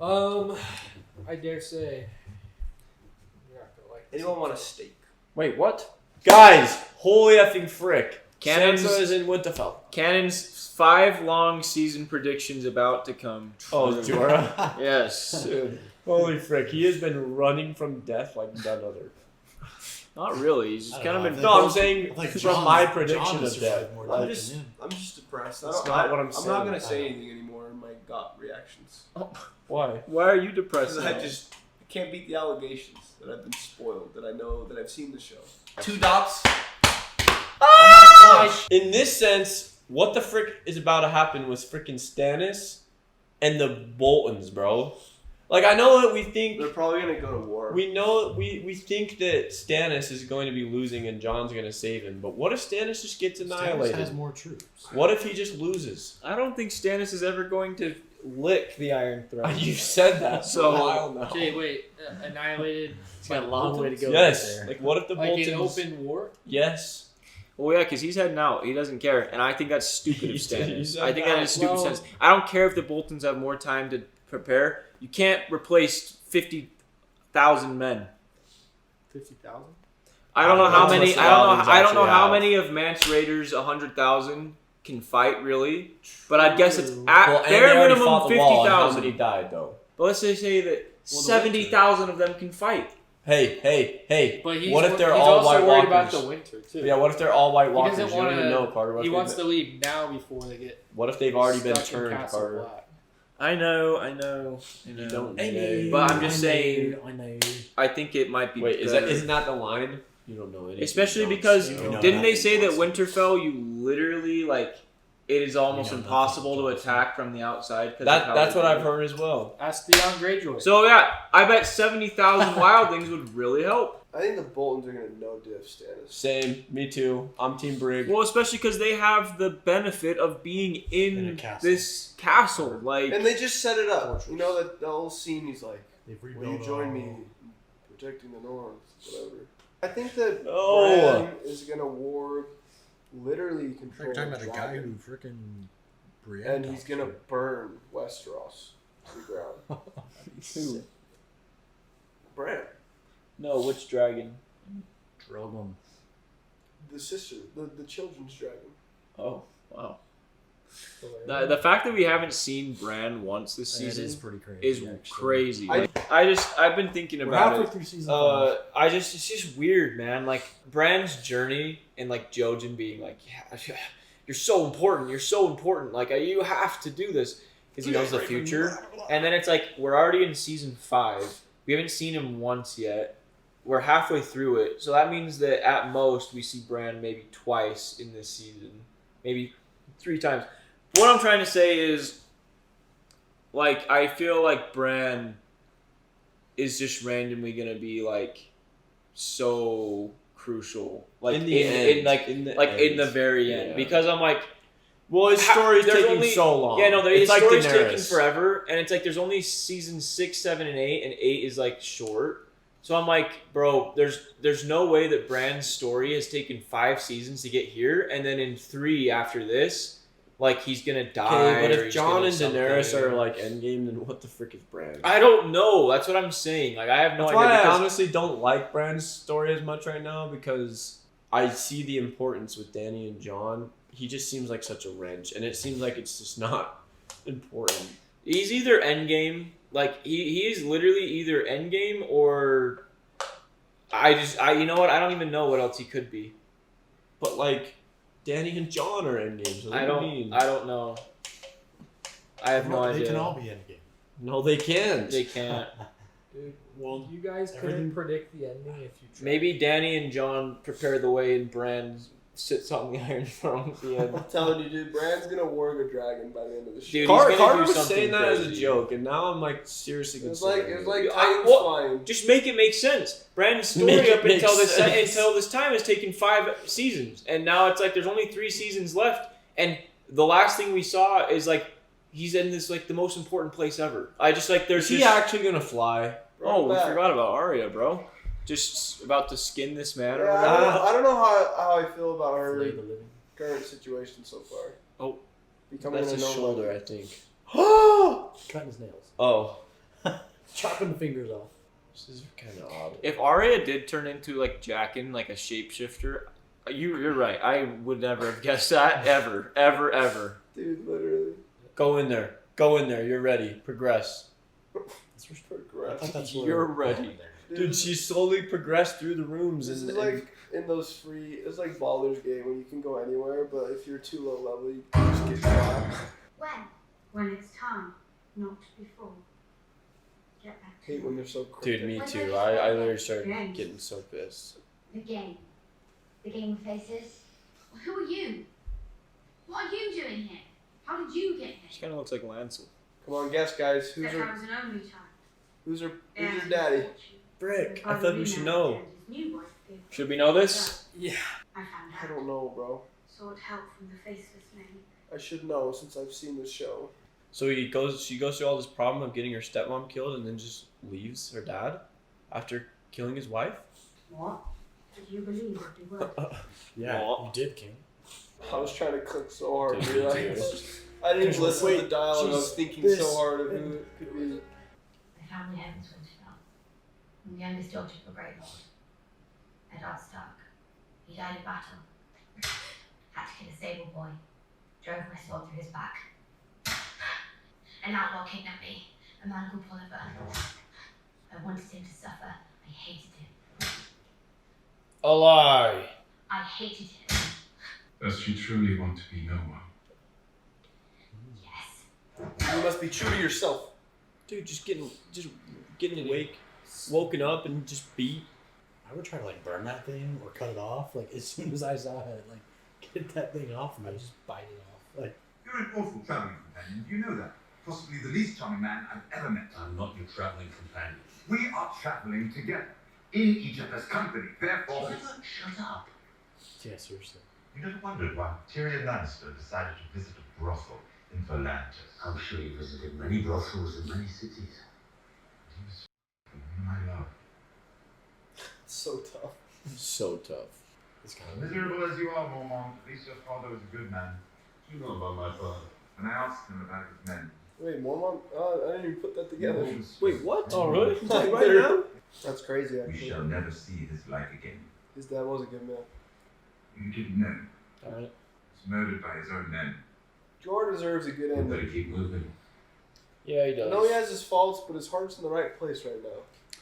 I dare say. You're not gonna like this. Anyone want a steak? Wait, what? Guys, holy effing frick. Sansa is in Winterfell. Cannon's 5 long season predictions about to come true. Oh, Jorah? Yes. Dude, holy frick. He has been running from death like none other. Not really. He's just kind of been... No, I'm saying from my prediction of death. I'm just depressed. That's not what I'm I'm saying. not going to say anything anymore in my gut reactions. Why? Why are you depressed? Because I can't beat the allegations that I've been spoiled, that I know, that I've seen the show. 2 dots. In this sense, what the frick is about to happen with frickin' Stannis and the Boltons, bro? Like, I know that we think... They're probably going to go to war. We know... We think that Stannis is going to be losing and Jon's going to save him. But what if Stannis just gets annihilated? Stannis has more troops. What if he just loses? I don't think Stannis is ever going to lick the Iron Throne. You said that So- for a while now. Okay, wait. Annihilated. He's got a long way to go. Yes. There. Like, what if the Like Boltons... an open war? Yes. Well, yeah, because he's heading out. He doesn't care. And I think that's stupid of He Stannis. said I think that that. is stupid Well- Stannis. I don't care if the Boltons have more time to prepare. You can't replace 50,000 men. 50,000? I don't know how That's many. what the I don't know Paladins how actually many of Mance Raiders 100,000 can fight really. But I guess it's Well, at and bare they already minimum fought the wall, and How 50,000. many died, though? But let's just say that 70,000 of them can fight. Hey. But What if they're he's all also White worried Walkers? about the winter, too. Yeah, what if they're all White He Walkers? doesn't You don't even wanna- know, Carter. What He if wants they- to leave now before they get What if they've already been stuck in turned, Castle Carter? Black. I know. You don't I know. know. But I'm just saying- I know. I think it might be. Wait, better. isn't that the line? You don't know anything. Especially You don't because know didn't they nothing, say that Johnson. Winterfell you literally like it is almost You know impossible to nothing, attack from the outside? That's what I've heard as well. Ask Theon Greyjoy. So yeah, I bet 70,000 wildlings would really help. I think the Boltons are going to no-diff Stannis. Same, me too. I'm Team Brig. Well, especially because they have the benefit of being In in a castle. this castle. Like, And they just set it up. Fortress. You know, that the whole scene, he's like, They've will rebuilt you join all- me in protecting the North? Whatever. I think that No. Bran is going to war literally control You're talking about the guy dragon. who freaking Brienne. And he's going to burn Westeros to the ground. who? Bran. No, which dragon? Drogon. The sister. The children's dragon. Oh, wow. The fact that we haven't seen Bran once this That season is pretty crazy. is actually. crazy. I've been thinking We're about halfway it. through season 5. It's just weird, man. Like Bran's journey and like Jojen being like, yeah, you're so important. Like you have to do this because he knows the future. And then it's like we're already in season 5. We haven't seen him once yet. We're halfway through it, so that means that at most we see Bran maybe twice in this season, maybe 3 times. What I'm trying to say is, like, I feel like Bran is just randomly gonna be like so crucial, like In the end. in the very end, Yeah. because I'm like, Well, his story's there's taking only- so long. yeah, no, his it's like story's Daenerys. taking forever, and it's like there's only season 6, 7, and 8, and 8 is like short. So I'm like, bro, there's no way that Bran's story has taken 5 seasons to get here, and then in 3 after this, like he's gonna die. Okay, but or if he's Jon gonna and Daenerys something. are like endgame, then what the frick is Bran? I don't know. That's what I'm saying. Like I have no That's idea. why I Because honestly don't like Bran's story as much right now because I see the importance with Dany and Jon. He just seems like such a wrench, and it seems like it's just not important. he's either endgame, like he is literally either endgame or you know what? I don't even know what else he could be. But like, Dany and Jon are endgame. So what I do you mean? don't know. I have no idea. They can all be in game. No, they can't. They can't. Dude, Well, you guys couldn't everything- predict the ending if you tried. Maybe Dany and Jon prepare the way, and Bran sits on the Iron Throne at the end. I'm telling you, dude, Bran's going to warg a dragon by the end of the show. Dude, Carter he's gonna do was something saying that as a crazy. joke, and now I'm like seriously It was considering like it. Titans What? flying. Just make it make sense. Bran's story Make it up make until sense. this time has taken 5 seasons, and now it's like there's only 3 seasons left, and the last thing we saw is like he's in this like the most important place ever. I just like there's Is he just, actually gonna fly? oh, we Back. forgot about Arya, bro. Just about to skin this man or Yeah, whatever. I don't know how I feel about her Flay the living. current situation so far. Oh. Becoming That's a his no shoulder, I think. Cutting his nails. Oh, Chopping fingers off. This is kind of odd. If Arya did turn into like Jaqen, like a shapeshifter, you're right. I would never have guessed that ever. Dude, literally. Go in there. Go in there. You're ready. Progress. Let's I progress. thought that's You're where- ready. Dude, she slowly progressed through the rooms. This and, is like in those free. It's like Baldur's Gate when you can go anywhere, but if you're too low level, you just get trapped. When it's time, not before. Get back to Hate when they're so cryptic. Dude, me too. I literally started getting so pissed. the game. The game of faces. Who are you? What are you doing here? How did you get She here? kind of looks like Lancel. Come on, guess, guys. That I was an only child. Who's her daddy? Frick, I thought we should know. Should we know this? Yeah. I found I out. don't know, bro. Sought help from the faceless men. I should know since I've seen this show. So she goes through all this problem of getting her stepmom killed and then just leaves her dad after killing his wife? What? Did you believe every word? Yeah, Aw. you did, King. I was trying to click so hard, Dude, dude. me too. I didn't even Wait, listen to the dialogue. I was jeez, thinking this- so hard of who it could be. The family heavens Winterfell. I'm the youngest daughter of a great lord. Eddard Stark. He died in battle. Had to kill a sable boy. Drove my sword through his back. An outlaw kidnapped me. A man called Oliver. I wanted him to suffer. I hated him. A lie. I hated him. Does she truly want to be no one? Yes. You must be true to yourself. Dude, just getting awake, woken up and just beat. I would try to like burn that thing or cut it off. Like as soon as I saw it, like get that thing off and I just bite it off. Like You're an awful travelling companion, you know that. Possibly the least charming man I've ever met. I'm not your travelling companion. We are travelling together, in each other's company, therefore... Shut up. yeah, seriously. You never wondered why Tyrion Lannister decided to visit a brothel in Volantis. I'm sure you visited many brothels in many cities. He was the woman I love. It's so tough. So tough. It's kind of Miserable as you are, Mormont, at least your father was a good man. You know about my father. When I asked him about his men, Wait, Mormont? I didn't even put that together. he was- Wait, what? Oh, really? Like right now? That's crazy, We actually. shall never see his like again. His dad was a good man. You didn't know. Alright. He was murdered by his own men. Jorah deserves a good You better ending. keep moving. Yeah, he I does. know he has his faults, but his heart's in the right place right now.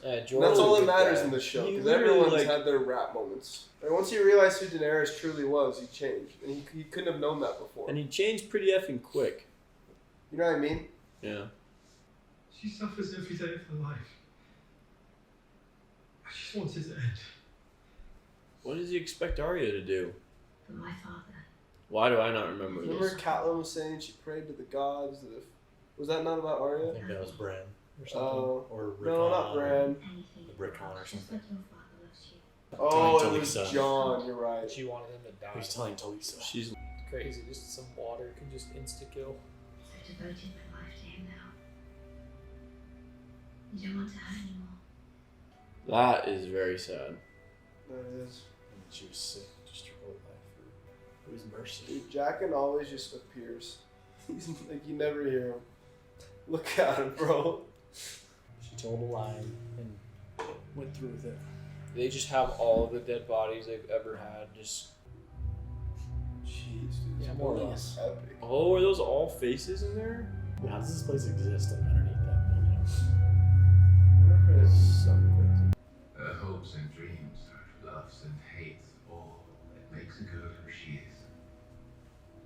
Yeah, And Jorah's that's all a that good matters guy. in the show, He because literally, everyone's like- had their rap moments. And once he realized who Daenerys truly was, he changed. And he couldn't have known that before. And he changed pretty effing quick. You know what I mean? Yeah. She suffers every day of her life. I just want it to end. What does he expect Arya to do? But my father. Why do I not remember Remember this? Catelyn was saying she prayed to the gods that if... Was that not about I Arya? think that was Bran or something. Oh. Or Rickon. No, not Bran. Anything. The Rickon or Just something. like your father loves you. Oh, Telling it was Talisa. John, you're right. She wanted him to die. He was telling Talisa. She's Crazy, just some water can just insta kill. So devoted my life to him now. You don't want to hurt anymore. that is very sad. That is. And she was sick just her whole life for his mercy. Dude, Jaqen always just appears. He's like, you never hear him. Look at him, bro. She told a lie and went through with it. They just have all of the dead bodies they've ever had. Just Jeez, dude. Yeah, this more or building less. is epic. oh, are those all faces in there? How does this place exist underneath that building? Whatever it is. So crazy. Her hopes and dreams, her loves and hates, all that makes a girl who she is.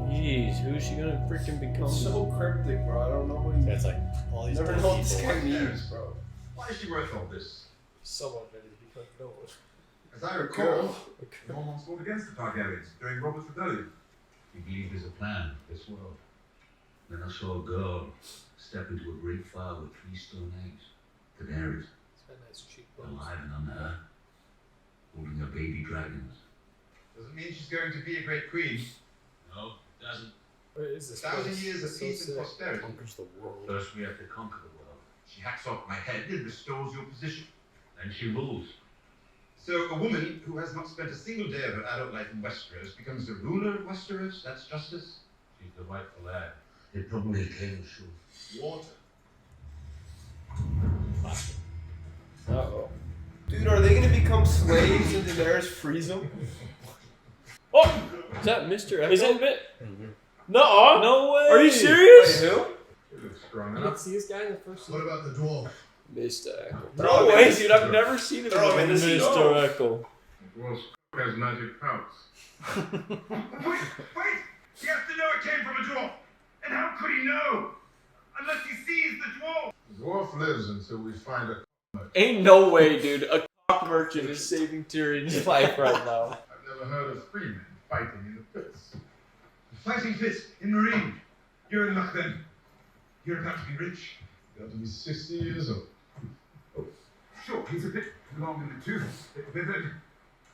Jeez, who's she gonna freaking become? It's so cryptic, bro. I don't know what he. It's like all these Never dead know what this people. guy means, bro. Why is she worth all this? Someone ready to become Noah. As I recall, the Mormonts fought against the Targaryens during Robert's Rebellion. We believe there's a plan for this world. Then I saw a girl step into a great fire with 3 stone eggs. Daenerys, It's got nice cheekbones. alive and on her, holding her baby dragons. Doesn't mean she's going to be a great queen. No, doesn't. Where is this 1,000 place? years of So peace and sick. prosperity. Conquers the world. First we have to conquer the world. She hacks off my head and restores your position. Then she rules. So a woman who has not spent a single day of her adult life in Westeros becomes the ruler of Westeros? That's justice? She's the rightful heir. It probably came through water. become slaves and Daenerys frees them? Oh, is that Mr. Echo? Is it? No, no way. Are you serious? Wait, who? It looks strong You enough. didn't see this guy in the first What about the dwarf? Mr. Echo. No way, dude. I've never seen him. Throw him in the sea. Mr. Echo. The dwarf has magic pouts. Wait! He has to know it came from a dwarf! And how could he know? Unless he sees the dwarf! The dwarf lives until we find a. Ain't no way, dude. A cock merchant is saving Tyrion's life right now. I've never heard of free men fighting in the pits. Fighting fit in marine. You're in luck then. You're about to be rich. Got to be 60 years old. Sure, he's a bit long in the tooth. Bit withered.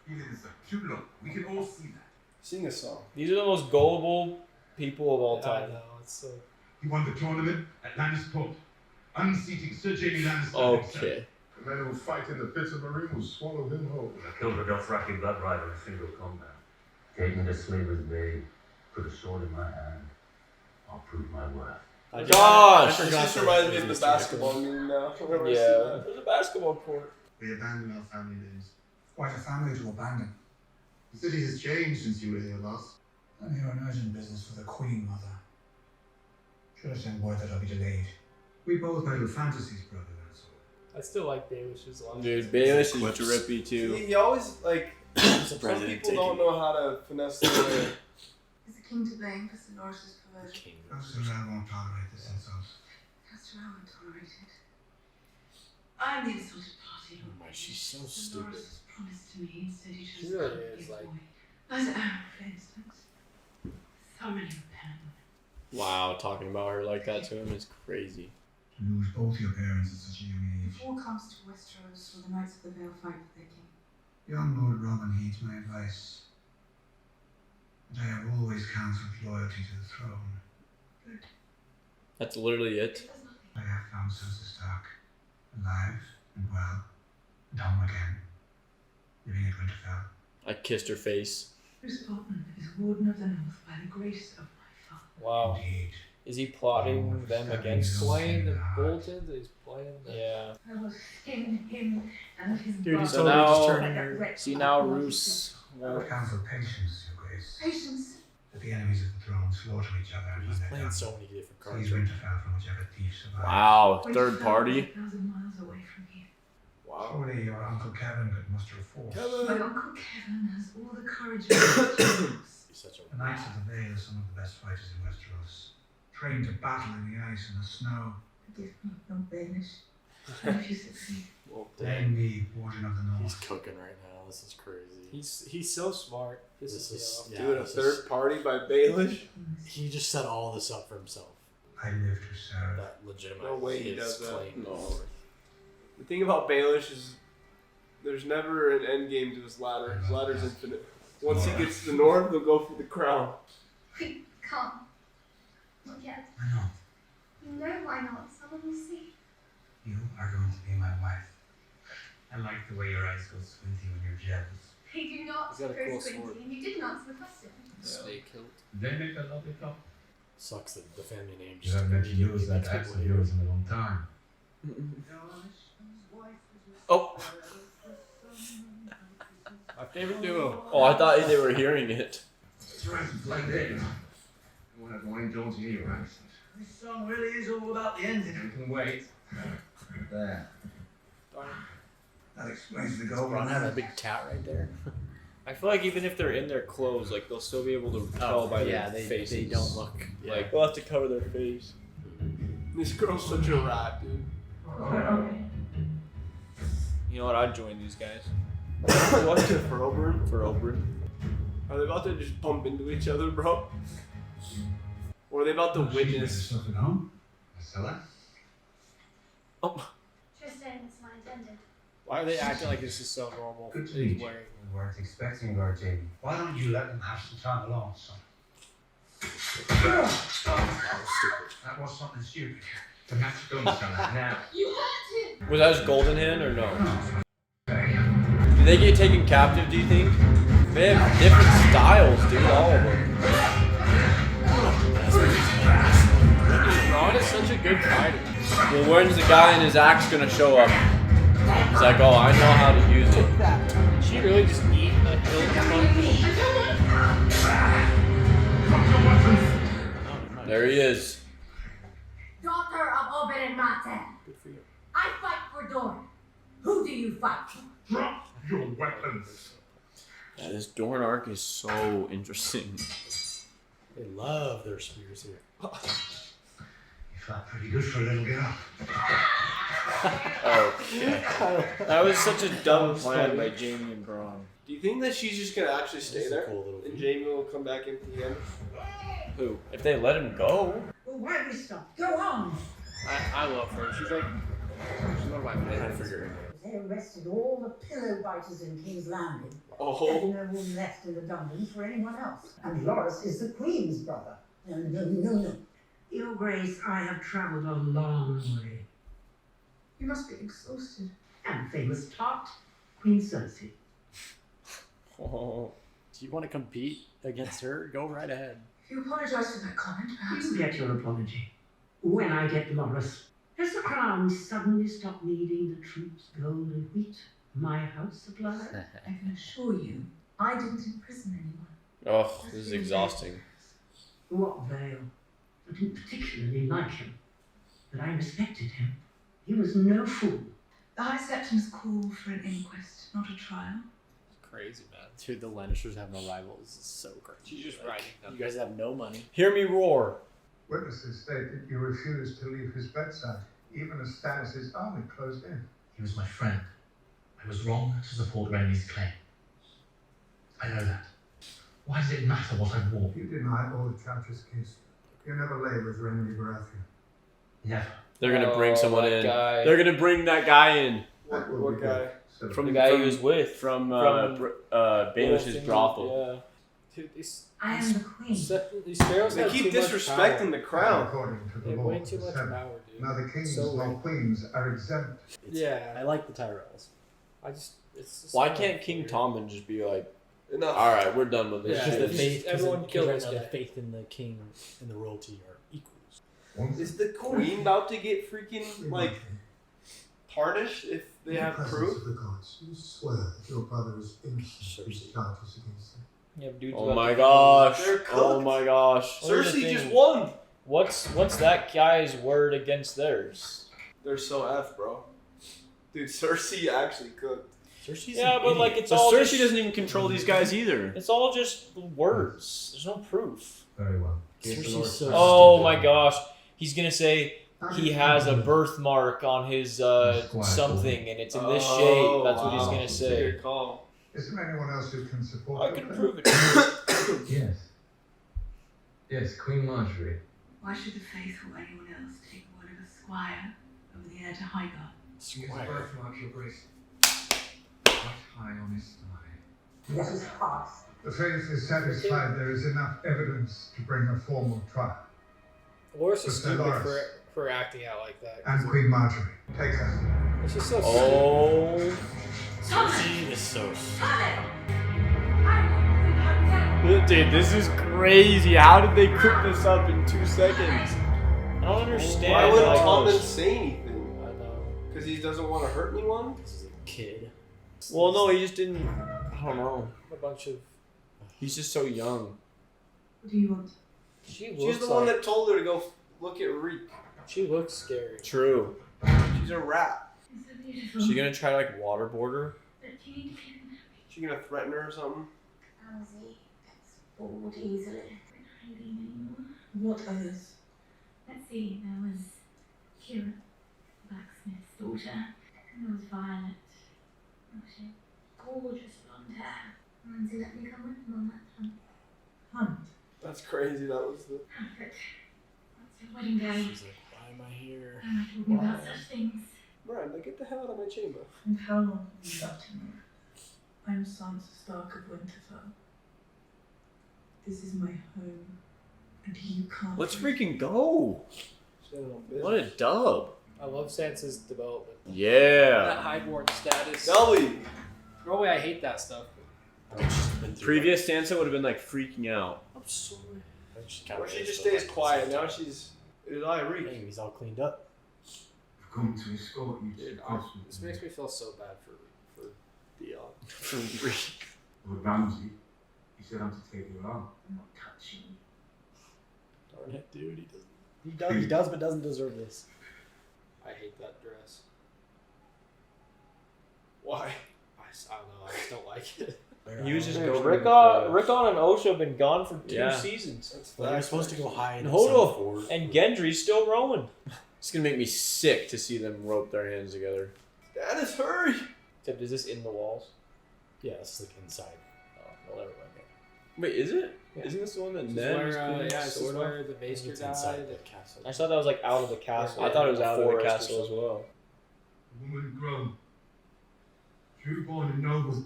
He is too long. We can all see that. Sing a song. These are the most gullible people of all I time. know, it's so... He won the tournament at Lannisport, unseating Sir Jaime Lannister. Okay. The men who fight in the pits of marine will swallow him whole. I killed the Dothraki blood rider in single combat. Take me to Slaver's Bay, put a sword in my hand. I'll prove my worth. Gosh! This just reminds me of the basketball meme now. Whenever I see Yeah, that. There's a basketball court. We abandoned our family names. Quite a family to abandon. The city has changed since you were here last. I'm here on urgent business for the Queen, Mother. Should I send word that I'll be delayed? We both battle fantasies, brother, that's all. I still like Baelish's line. Dude, Baelish is drippy too. He always, like, some president people don't know how to finesse their way. Is the king to blame for Sir Loris's perversion? Councillor Rand won't tolerate this insult. Pastor Allen tolerated. I'm the insulted party. Oh my, she's so Sir stupid. Loris has promised to me instead he She chose really to is, be a like- boy. As Aaron, for instance. So many repent. Wow, talking about her like that to him is crazy. To lose both your parents at such a young age. If war comes to Westeros, will the Knights of the Vale fight for their king? Young Lord Robin heeds my advice. And I have always counselled loyalty to the throne. That's literally it. It does nothing. I have found Sansa Stark, alive and well, and home again, living at Winterfell. I kissed her face. Bruce Bolton is Warden of the North by the grace of my father. Wow. Indeed. Is he plotting them against? Playing the Bolton, he's playing the... Yeah. I will skin him and his Dude, he's So totally now- just turning her... See now, Roose. I would counsel patience, Your Grace. Patience. That the enemies of the throne slaughter each other and He's when they're playing done, so many different cards. seize Winterfell from whichever thief survives. Wow, third Winterfell is party. 1,000 miles away from here. Wow. Surely your Uncle Kevin could muster a force. My Uncle Kevin has all the courage of the He's such a The Knights of the Vale are some of the best fighters in Westeros, trained to battle in the ice and the snow. Forgive me, no Baelish. And if you succeed, Well, Name me Warden of the He's North. cooking right now. This is crazy. He's so smart. This This is, is- you yeah. know, Doing a this third is- party by Baelish? He just set all this up for himself. I live to serve. That legitimate. No way he his does that. claim. No. The thing about Baelish is there's never an end game to his ladder. His ladder's infinite. Once he gets to the north, he'll go for the crown. we can't. Not yet. I know. No, why not? Someone will see. You are going to be my wife. I like the way your eyes go squinty when you're jealous. They do not He's got a go cool squinty, sword. and you didn't answer the question. snake hilt. They make a lovely couple. Sucks that the family name You just haven't actually immediately used that makes axe people of hate yours it. in a long time. Oh. My favorite duo. Oh, I thought they were hearing it. It's right, like that. I want to go in, don't hear your accent. This song really is all about the ending. You can wait. There. That explains the Does goal. Bran have a big cat right there? I feel like even if they're in their clothes, like they'll still be able to tell by yeah, their they, faces. they don't look. Yeah. Like they'll have to cover their face. This girl's such a rat, dude. You know what? I'd join these guys. What's it for Oberyn? For Oberyn. Are they about to just bump into each other, bro? Or are they about to witness? Stuff at home. Marcella? Tristan, it's my intended. Why are they acting like this is so normal? Good to He's meet you. wearing- We weren't expecting Lord Jaime. Why don't you let them have some time alone, son? That was something stupid. The match going, Marcella, now. You hurt him! Was that his golden hand or no? No. Do they get taken captive, do you think? They have different styles, dude, all of them. Ron is such a good fighter. Well, when's the guy and his axe gonna show up? He's like, oh, I know how to use it. took that. Did she really just eat a hill of There he is. Daughter of Obed and Mate. Good for you. I fight for Dorne. Who do you fight? Drop your weapons. Yeah, this Dorne arc is so interesting. They love their spears here. You felt pretty good for a little girl. Okay. That was such a dumb plan by Jaime and Bran. Do you think that she's just gonna actually stay This is a there, cool little and view. Jaime will come back in for the end? Who? If they let him go? Well, why we stop? Go on. I love her. She's like, she's one of my favorites. They arrested all the pillow biters in King's Landing. Oh. There's no room left in the dungeons for anyone else. And Loras is the Queen's brother. No. Your Grace, I have travelled a long way. You must be exhausted. And famous tart, Queen Cersei. Oh. Do you want to compete against her? Go right ahead. If you apologise for that comment, perhaps. You get your apology. When I get Loras. Has the Crown suddenly stopped needing the troops' gold and wheat my house supplied? I can assure you, I didn't imprison anyone. Oh, this is exhausting. What Vale? I didn't particularly like him, but I respected him. He was no fool. The High Septons called for an inquest, not a trial. Crazy, man. Dude, the Lannisters have no rivals. It's so crazy. She's just Like, riding. you guys have no money. Hear me roar. Witnesses state that you refused to leave his bedside, even as Stannis' army closed in. He was my friend. I was wrong to support Renly's claim. I know that. Why does it matter what I wore? You deny all the charges against you. You never lay with Renly Baratheon. Never. They're gonna bring someone that in. guy. They're gonna bring that guy in. What guy? From The guy from, he was with. From Littlefinger, Baelish's brothel. Dude, these I am the Queen. sparrows They have keep too much disrespecting power. the crown. According to They the have law way of too the much Seven. power, dude. Neither kings So nor weird. queens are exempt. Yeah. I like the Tyrells. It's just Why so can't King weird. Tommen just be like, Enough. all right, we're done with this Yeah. Because shit. the faith, Everyone killed right this now, guy. the faith in the king and the royalty are equals. Is the queen about to get freaking like tarnished if they In the have presence proof? of the gods, you swear that your brother is innocent of these Cersei. charges against him. Yeah, dude's Oh about my to- gosh. They're Oh cooked. my gosh. Well, here's the Cersei thing. just won. What's that guy's word against theirs? They're so F, bro. Dude, Cersei actually cooked. Cersei's Yeah, an but like idiot. it's But all Cersei just, doesn't even control these guys either. it's all just words. There's no proof. Very well. Cersei's so Oh stupid. my gosh. He's gonna say he has a birthmark on his something and it's in this shape. That's what he's gonna say. Good call. Is there anyone else who can support I your can claim? prove it. Yes. Yes, Queen Margaery. Why should the faithful or anyone else take the word of a squire over the heir to Highgarden? Squire. birthmark, your grace. Quite high on his thigh. That is harsh. The faith is satisfied there is enough evidence to bring a formal trial. Loras is But then stupid Loras. for acting out like that. And Queen Margaery, take her. It's just so Oh. Cersei is so Dude, this is crazy. How did they cook this up in 2 seconds? I don't understand. Why would like, Tommen say anything? I know. Because he doesn't want to hurt anyone? kid. Well, no, he just didn't. I don't know. A bunch of. He's just so young. What do you want? She She's looks the like, one that told her to go look at Reek. She looks scary. True. She's a rat. It's so beautiful. She gonna try to like waterboard her? But you need to keep him She gonna threaten her or something? Alzy gets bored easily. Not hiding anymore. What others? Let's see, there was Kira, blacksmith's daughter. And there was Violet. Oh, she had gorgeous blonde hair. And he let me come with him on that hunt. Hunt? That's crazy. That was the. Perfect. That's your wedding day. She's like, why am I here? Am I talking about such things? Bran, get the hell out of my chamber. And how long have you got to me? I'm Sansa Stark of Winterfell. This is my home, and you can't. Let's freaking go! What a dub! I love Sansa's development. That Yeah. highborn status. Dolly! Normally I hate that stuff. Previous Sansa would have been like freaking out. I'm sorry. Or she just stays quiet. Now she's. Is I Reek? Hey, he's all cleaned up. I've come to escort you to Dude, the cross with this me. makes me feel so bad for Theon. From Greek. Lord Ramsay, he said I'm to take you along. I'm not touching you. Darn it, dude. He does, but doesn't deserve this. I hate that dress. Why? I don't know. I just don't like it. He was just Dude, going Rickon and Osha have been gone for 2 seasons. Well, you're supposed to go high in Hodor and Gendry's still rowing. It's gonna make me sick to see them rope their hands together. Stannis, hurry! Except, is this in the walls? Yeah, it's like inside. Oh, well, never mind. Wait, is it? Yeah. Isn't this the one that This is Ned was where, putting his this is sword where on? the Maester It's inside died. the castle. I thought that was like out of the castle. I thought it was out of the Forest or castle as well. A woman grown, true born and noble.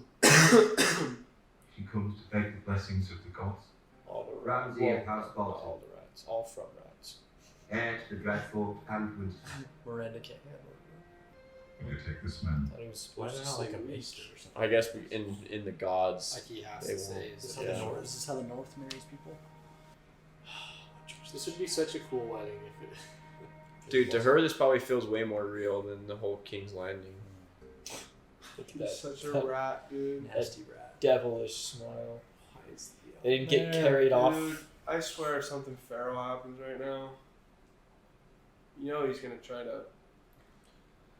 She comes to beg the blessings of the gods. All the Ramsay and House Bolton, all the rats, all from rats. heir to the dreadful and Winterfell. Miranda can't handle it. Will you take this man? I thought he was Why supposed not to like a say maester or something? I guess in the gods. Like he has They to say. won't. Is Is it- this how the North marries people? This would be such a cool wedding if it. Dude, to her, this probably feels way more real than the whole King's Landing. Look at He's that such a rat, dude. Nasty rat. devilish smile. Why is the They didn't get Man, carried off. Dude, I swear if something feral happens right now, you know he's gonna try to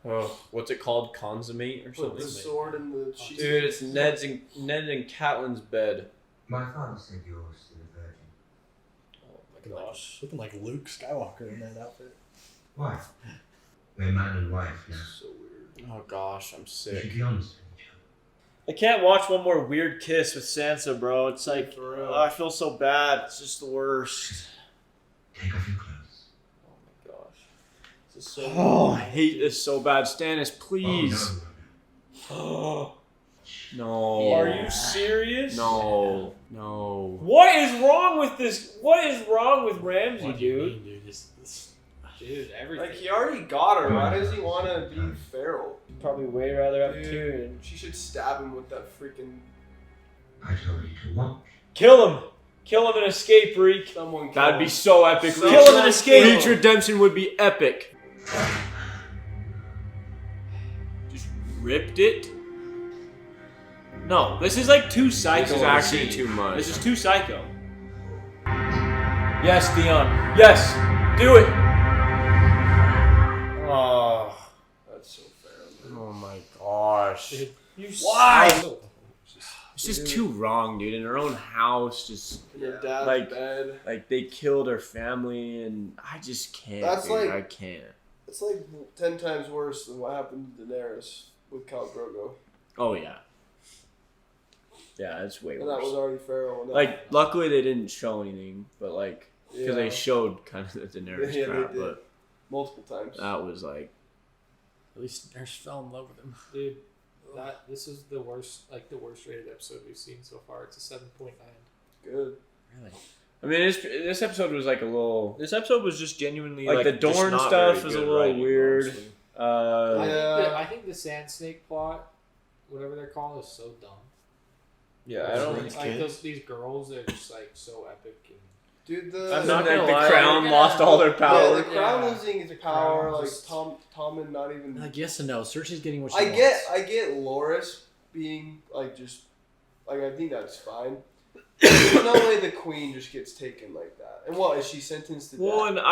Oh, what's it called? Consummate or put something? the sword in the sheath. Dude, it's Ned and Catelyn's bed. My father said you're still a virgin. Oh my gosh. Looking like Luke Skywalker in that outfit. Why? We're man and wife now. So weird. Oh gosh, I'm We sick. should be honest with each other. I can't watch one more weird kiss with Sansa, bro. It's like, For real. I feel so bad. It's just the worst. Take off your clothes. Oh my gosh. This is so Oh, I hate this so bad. Stannis, Oh, please. Oh, No. are you serious? No. No. What is wrong with this? What is wrong with Ramsay, What do you dude? mean, dude? This Dude, everything. Like he already got her. Why does he want to be feral? Probably way rather have Dude, Tyrion. she should stab him with that freaking. I told you to watch. Kill him! Kill him and escape, Reek. Someone. That'd be so epic. Kill him and escape. Reach redemption would be epic. Just ripped it. No, this is like too psycho. This is actually too much. This is too psycho. Yes, Theon. Yes! Do it! Oh, That's so feral. oh my gosh. Dude, You Why? so- It's just too wrong, dude. In her own house, just In her dad's Like- bed. like they killed her family, and I just can't. That's dude. like- I can't. It's like 10 times worse than what happened to Daenerys with Khal Drogo. Oh yeah. Yeah, it's way And that was worse. already feral. And that- Like, luckily they didn't show anything, but like, because yeah, they showed kind of the Daenerys Yeah, they crap, did. but multiple times. that was like, at least Nurse fell in love with him. Dude, this is the worst rated episode we've seen so far. It's a 7.9. Good. Really? I mean, this episode was like a little, This episode was just genuinely like the just Dorne not stuff very was a good little writing, weird. honestly. Yeah. I think the Sand Snake plot, whatever they're called, is so dumb. Yeah, I don't. Like these girls, they're just like so epic. And Dude, the I'm not the, gonna the lie. crown The crown lost all their Yeah, power. the crown Yeah. losing its power. Crown Like just- Tommen not even. Like yes and no. Cersei's getting what she I wants. get Loras being like just like I think that's fine. There's no way the queen just gets taken like that. And what is she sentenced to Well, death?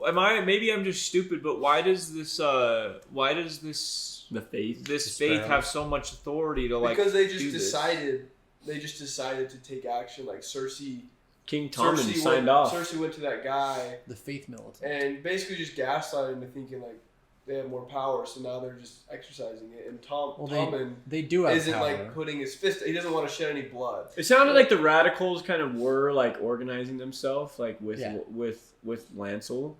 and maybe I'm just stupid, but why does this The faith. this faith have so much authority to like Because they do just this? decided to take action. Like Cersei King Tommen Cersei signed went, off. Cersei went to that guy The faith militant. and basically just gaslighted him into thinking like they have more power, so now they're just exercising it. And Tommen They do have isn't power. like putting his fist. He doesn't want to shed any blood. It sounded like the radicals kind of were like organizing themselves, like with Yeah. with Lancel,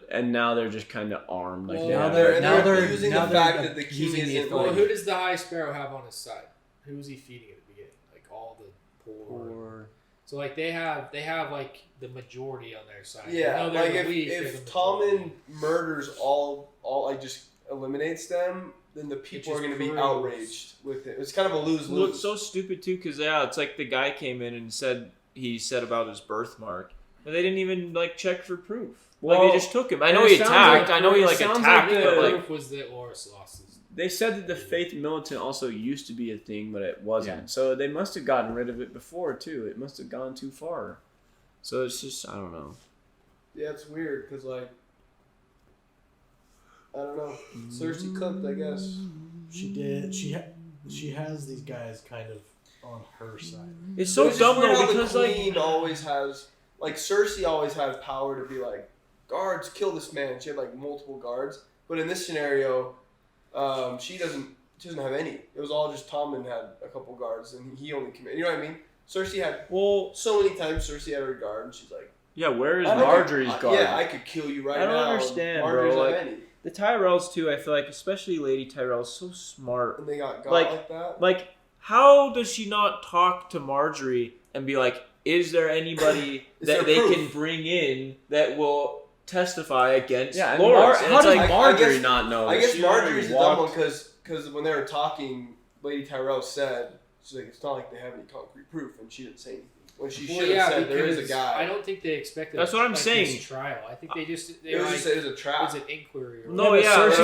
and now they're just kind of armed. Like Well, they now have they're- their- now they're using now the they're fact that the king using the isn't. well, authority. who does the High Sparrow have on his side? Who is he feeding at the beginning? Like all the poor. Or So like they have like the majority on their side. Yeah, No, they're like the weak, they're if the Tommen majority. murders all like just eliminates them, then the people just are going to be proves- outraged with it. It's kind of a lose Well, it's lose. so stupid too, because it's like the guy came in and said about his birthmark, but they didn't even like check for proof. Well, they just took him. I know he attacked. I know he attacked. The But proof was that Loras lost his. They said that the Faith Militant also used to be a thing, but it wasn't. Yeah. So they must have gotten rid of it before too. It must have gone too far. So it's just I don't know. Yeah, it's weird because I don't know. Cersei cooked, I guess. She did. She has these guys kind of on her side. It's so It's just dumb weird though how because the like queen always has Cersei always had power to be like, guards, kill this man. She had like multiple guards, but in this scenario, she doesn't have any. It was all just Tommen had a couple guards and he only committed. You know what I mean? Cersei had so many times. Cersei had her guard and she's like, yeah, where is I don't Margaery's think- guard? Yeah, I could kill you right now. I don't understand, Margaery's bro. not Like any. the Tyrells too. I feel like especially Lady Tyrell is so smart. And they got like that. Like, how does she not talk to Margaery and be like, is there anybody that they can bring in that will testify against Loras? How does Margaery not know? I guess She Margaery's the already dumb one walked- because when they were talking, Lady Tyrell said, she's like, it's not like they have any concrete proof, and she didn't say anything. When she should have said there is a guy. I don't think they expected. That's what I'm like, saying. This trial. I think they just. It was just it was a trap. It was an inquiry. Or No, whatever. yeah,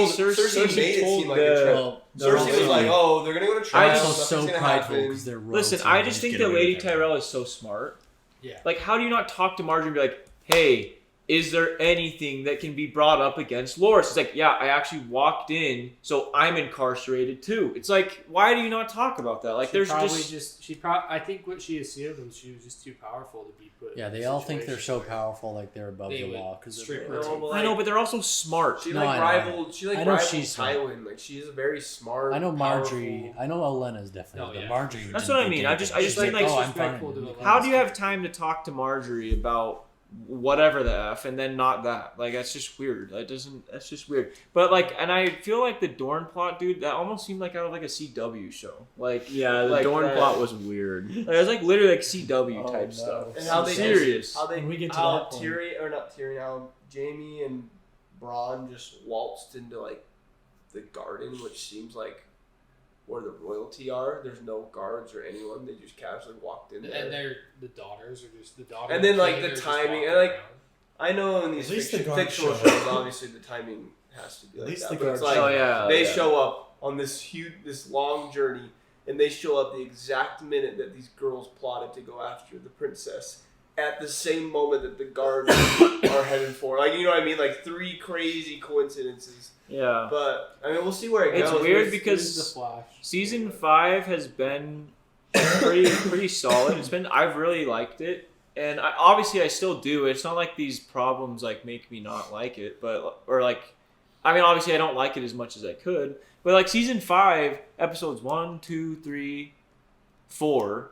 Cersei made it seem like a trap. Cersei was like, "Oh, they're gonna go to trial. Also Nothing's so gonna prideful happen." because they're Listen, royalty I and just they think get that away Lady with everything. Tyrell is so smart. Yeah. Like, how do you not talk to Margaery and be like, hey, is there anything that can be brought up against Loras? It's like, yeah, I actually walked in, so I'm incarcerated too. It's like, why do you not talk about that? Like, She there's probably just I think what she assumed was she was just too powerful to be put. Yeah, in they a all think they're so situation where powerful, like they're above they the would law. Because strip her. I know, but they're also smart. She No, like I know. rivaled. She like I know rivaled she's smart. Tywin. Like she's a very smart. I know Marjorie. powerful- I know Elena's definitely, No, but yeah. Marjorie. That's didn't what I think mean. I just anything. mean, She's like, oh, I'm disrespectful fine. to Elena. How do you have time to talk to Margaery about whatever the F and then not that? Like, that's just weird. That's just weird. But like, and I feel like the Dorne plot, dude, that almost seemed like out of like a CW show. Like, Yeah, the like Dorne that- plot was weird. Like, it was like literally like CW type no. stuff. And how they serious. How they When we get to how that point. Tyrion or not Tyrion? How Jaime and Bran just waltzed into like the garden, which seems like where the royalty are. There's no guards or anyone. They just casually walked in there. And they're the daughters are just the daughters. And then like king, the they're just timing walking and like around. I know in these At least the fiction, guards fictional show up. shows, obviously the timing has to be At like least that. the But it's guards like show up. they Yeah. show up on this long journey, and they show up the exact minute that these girls plotted to go after the princess. At the same moment that the guards are headed for, like you know what I mean, like three crazy coincidences. Yeah. But I mean, we'll see where it It's goes. weird This because is the Flash. season 5 has been pretty solid. I've really liked it, and obviously I still do. It's not like these problems like make me not like it, but or like, I mean, obviously I don't like it as much as I could. But like season 5, episodes 1, 2, 3, 4,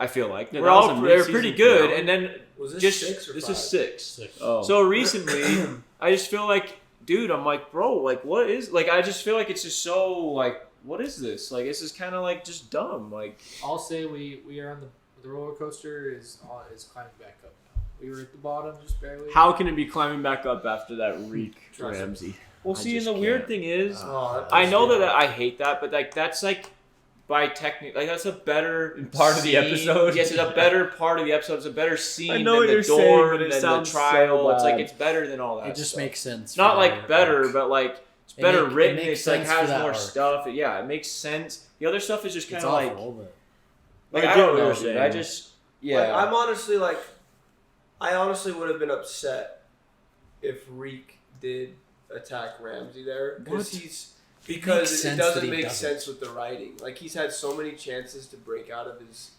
I feel like Yeah, we're that was all a they're mid-season pretty good, finale. and then Was this just 6 or this 5? is 6. Oh. So recently, I just feel like, dude, I'm like, bro, like, what is, like, I just feel like it's just so, like, what is this? Like, this is kind of, like, just dumb. Like, I'll say we are on the roller coaster is climbing back up now. We were at the bottom just barely. How can it be climbing back up after that reek Trust me. Ramsey? well, I see, and just the weird can't. thing is, Oh, I know that I hate that, but, like, that's, like, by technique, like, that's a better Part of the scene. episode? Yes, it's a better part of the episode. It's a better scene I know than what the you're saying, dorm, but it than the sounds so trial. It's like, bad. it's better than all that It just stuff. makes sense. Not for like their better, arc. but like it's It better make- it written. makes It's like sense for has that more arc. stuff. Yeah, it makes sense. The other stuff is just kind It's of like awful, but like I I get don't what know, you're dude. saying. I just yeah. Like, I'm honestly like, I honestly would have been upset if Reek did attack Ramsey there because What? because Makes it sense that doesn't he make doesn't. sense with the writing. Like he's had so many chances to break out of his.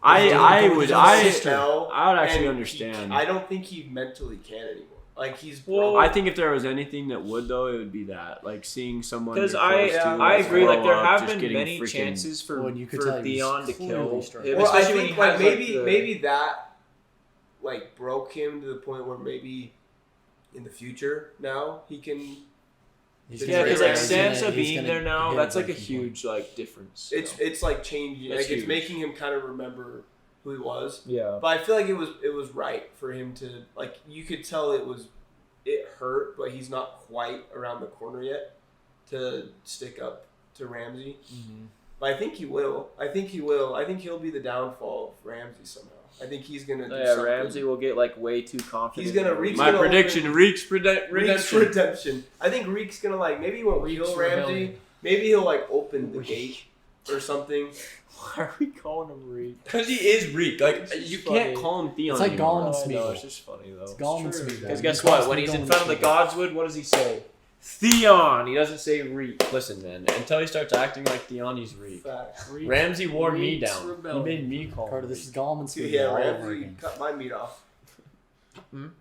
I would spell, actually and understand. I don't think he mentally can anymore. Like he's. Well, I think if there was anything that would though, it would be that like seeing someone. because you're I close to, I agree. Like there blow up, have just been getting many freaking- chances for Well, and you could for tell he was Theon to clearly kill struggling. him, Well, I especially when think he like has, maybe the- maybe that like broke him to the point where maybe in the future now he can. he's yeah, because like He's gonna- Sansa being there now, that's like a huge like difference. It's like changing. That's Like it's huge. making him kind of remember who he was. Yeah. But I feel like it was right for him to like. You could tell it hurt, but he's not quite around the corner yet to stick up to Ramsey. Mm-hmm. But I think he will. I think he'll be the downfall of Ramsey somehow. I think he's gonna do Yeah, something. Ramsay will get like way too confident. He's gonna. Reek's My gonna prediction: open- Reek's Reek's redemption. redemption. I think Reek's gonna like maybe he won't Reek's kill Ramsay. rebellion. Maybe he'll like open the gate or something. Why are we calling him Reek? Because he is Reek. Like, You funny. can't call him Theon. It's like anymore. Gollum and I know, Smeagol. it's just funny though. It's Gollum and true. Smeagol. Because You guess cross what? When me he's in Gollum front of the and Smeagol. Godswood, what does he say? Theon. He doesn't say Reek. Listen, man. Until he starts acting like Theon, he's Reek. Facts. Ramsay wore me Reek's down. rebellion. He made me call Carter, him this Reek. is Gollum and Smeagol Yeah, all over Ramsay again. cut my meat off.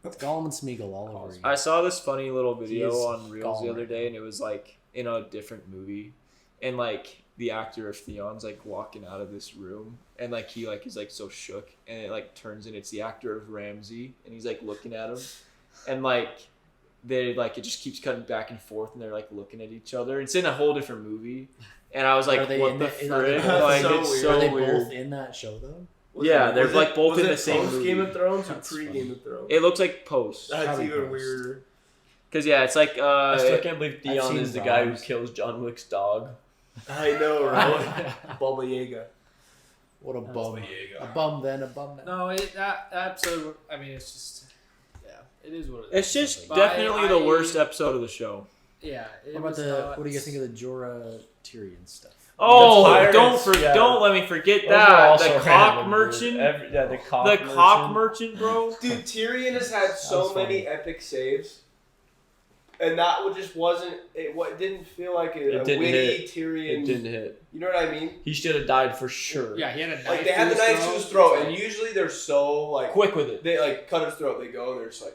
It's Gollum and Smeagol all over again. I saw this funny little video He is on Reels the Gollum other right day, and it was like in a different movie, and like the actor of Theon's like walking out of this room, and like he like is like so shook, and it like turns and it's the actor of Ramsay, and he's like looking at him, and like they like it just keeps cutting back and forth, and they're like looking at each other. It's in a whole different movie, and I was Are like, they what in the it? frick? That's Like so it's weird. so Are they weird. both in that show though? Yeah, they're like both in the same post movie. Game of Thrones or That's pre funny. Game of Thrones? It looks like post. That's Probably even post. weirder. Cause yeah, it's like I still can't believe I've Theon seen is the guy who Vibes. kills John Wick's dog. I know, right? Baba Yaga. What a That's bum. what A bum then, a bum now. No, that episode. I mean, it's just. Yeah, it is what it is. It's just But definitely the I- worst episode of the show. Yeah. It What about was the? not- What do you guys think of the Jorah Tyrion stuff? Oh, Pirates, don't yeah. let me forget Those are that also the cock random, dude. merchant, The cock the merchant. cock merchant, bro. Dude, Tyrion has had so was many funny. epic saves, and that just wasn't. It didn't feel like a didn't witty hit. Tyrion. It didn't hit. You know what I mean? He should have died for sure. Yeah, he had a knife. Like they had the to his knife to his throat, and usually they're so like Quick with it. they like cut his throat. They go and they're just like,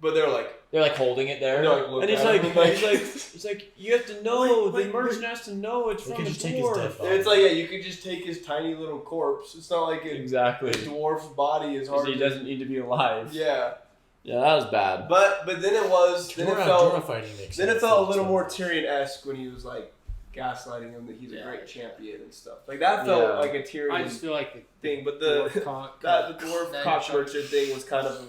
but they're like, They're like holding it there, They're like, look and he's at like, him, he's like, you have to know. Wait, the merchant has to know it's They from could the just take his dwarf. dead body. it's like yeah, you could just take his tiny little corpse. It's not like a Exactly. dwarf's body is Because hard. he doesn't need to be alive. Yeah, Yeah, that was bad. but then it was then it Jorah felt fighting makes then it sense, felt a though, little too. more Tyrion-esque when he was like gaslighting him that he's a Yeah. great champion and stuff. Like that felt Yeah. like a I Tyrion just feel like the thing, but dwarf the cock- that the dwarf that cock you're merchant thing was kind of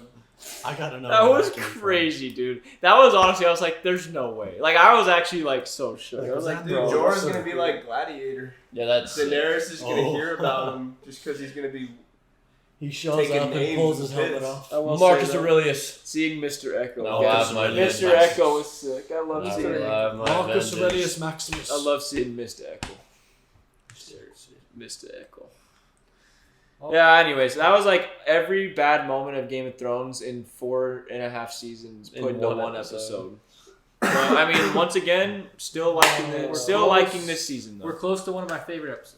I gotta know. That where was came from. crazy, dude. That was honestly, I was like, "There's no way." Like I was actually like so shook. Like, I was was like, that dude. "Bro, Jorah's so gonna be cool. like Gladiator. Yeah, that's. Daenerys is gonna Oh. hear about him just because he's gonna be He shows taking up and names pulls and his helmet bits. off. I will Marcus say, though, Aurelius. seeing Mr. Echo. No, Yeah, that's my Mr. Maximus. Echo was sick. I love I seeing. will have my Marcus vengeance. Aurelius Maximus. I love seeing Mr. Echo. Mr. Echo. Yeah. Anyways, that was like every bad moment of Game of Thrones in 4.5 seasons In put into one one episode. episode. But, I mean, once again, still liking We're this. Still close. liking this season though. We're close to one of my favorite episodes.